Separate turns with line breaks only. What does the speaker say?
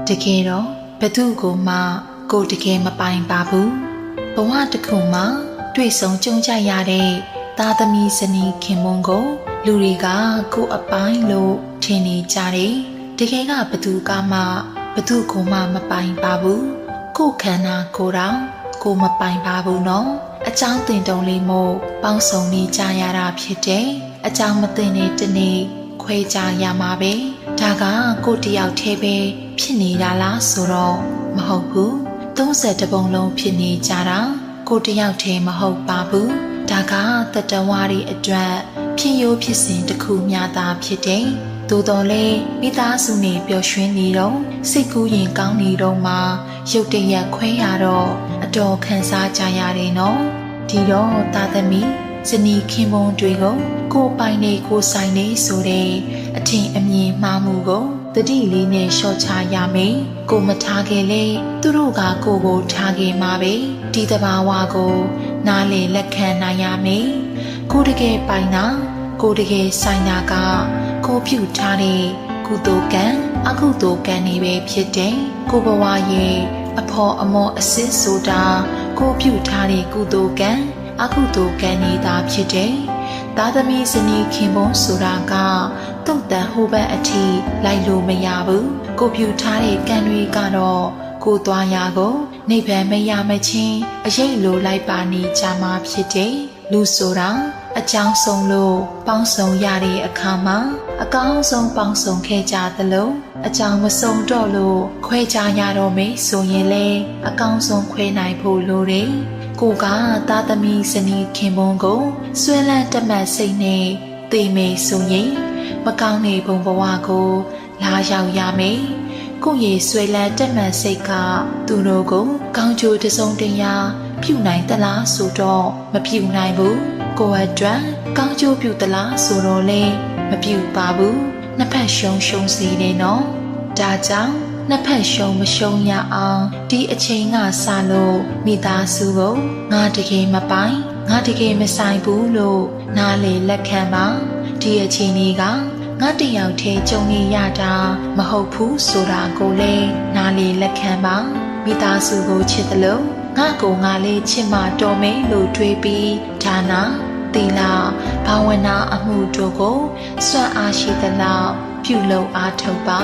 တကယ်တော့ဘသူကိုမှကိုတကယ်မပိုင်ပါဘူးဘဝတစ်ခုမှာတွေ့ဆုံကြုံကြရတဲ့သားသမီးဇနီးခင်မွန်းကိုလူတွေကကိုအပိုင်းလို့ထင်နေကြတယ်တကယ်ကဘသူကမှဘသူကိုမှမပိုင်ပါဘူးကိုခန္ဓာကိုယ်တော်ကိုမပိုင်ပါဘူးနော်အကြောင်းတင်တုံလေးမို့ပေါင်းစုံနေကြရတာဖြစ်တယ်အကြောင်းမသိတဲ့တနေ့ခွဲကြရမှာပဲဒါကကိုတယောက်တည်းပဲဖြစ်နေတာလားဆိုတော့မဟုတ်ဘူး30ပုံလုံးဖြစ်နေကြတာကိုတယောက်တည်းမဟုတ်ပါဘူးဒါကတတဝါရီအတွက်ဖြစ်ရိုးဖြစ်စဉ်တစ်ခုမျှသာဖြစ်တယ်သို့တော်လည်းမိသားစုနေပျော်ရွှင်နေတော့စိတ်ကူးရင်ကောင်းနေတော့မှရုတ်တရက်ခွဲရတော့အတော်ခံစားကြရတယ်နော်ဒီတော့သားသမီးဇနီးခင်ပွန်းတွေကိုကိုပိုင်နေကိုဆိုင်နေဆိုတဲ့အထင်အမြင်မှားမှုကိုတတိလေးနဲ့လျှော့ချရမယ်ကိုမထားခဲ့လေသူတို့ကကိုထားခဲ့မှာပဲဒီတဘာဝကိုနားလေလက်ခံနိုင်ရမယ်ကိုတကယ်ပိုင်တာကိုတကယ်ဆိုင်တာကကိုပြုထားတဲ့ကုသိုလ်ကံအကုသိုလ်ကံတွေပဲဖြစ်တယ်ကိုဘဝရဲ့အဖော်အမော်အစစ်ဆိုတာကိုပြုထားတဲ့ကုသိုလ်ကံအကုသိုလ်ကံတွေသာဖြစ်တယ်သားသမီးဇနီးခင်ပွန်းဆိုတာကတုတ်တန်ဟိုဘက်အထိလိုက်လို့မရဘူးကိုပြုထားတဲ့ကံတွေကတော့ကိုသွားရာကိုနိဗ္ဗာန်မရမချင်းအရေးလိုလိုက်ပါနေကြမှာဖြစ်တယ်လူဆိုတာအကြောင်းဆုံးလို့ပေါင်းစုံရတဲ့အခါမှာအကောင်းဆုံးပေါင်းစုံခဲ့ကြသလိုအကြောင်းမဆုံးတော့လို့ခွဲကြရတော့မယ်ဆိုရင်လေအကောင်းဆုံးခွဲနိုင်ဖို့လိုတယ်ကိုကသားသမီးဇနီးခင်ပွန်းကိုဆွဲလန်းတမတ်စိတ်နဲ့သိမေဆိုရင်မကောင်းတဲ့ဘုံဘဝကိုလာရောက်ရမယ်ကိုရဲ့ဆွဲလန်းတမတ်စိတ်ကသူတို့ကိုကောင်းကျိုးတစုံတရာပြုနိုင်သလားဆိုတော့မပြုနိုင်ဘူးကိုအတွက်ကောင်းကျိုးပြုသလားဆိုတော့လေမပြုပါဘူးနှစ်ဖက်ရှုံးစီနေနော်ဒါကြောင့်နှစ်ဖက်ရှုံးမရှုံးရအောင်ဒီအချိန်ကစလို့မိသားစုကိုငါတကယ်မပိုင်ငါတကယ်မဆိုင်ဘူးလို့နားလေလက်ခံပါဒီအချိန်လေးကငါတယောက်တည်းကြုံနေရတာမဟုတ်ဘူးဆိုတာကိုလည်းနားလေလက်ခံပါမိသားစုကိုချစ်သလိုငါကိုငါလေးချစ်မှတော်မယ်လို့တွေးပြီးဒါနာသီလဘာဝနာအမှုတို့ကိုစွမ်းအားရှိသလောက်ပြုလုပ်အားထုတ်ပါ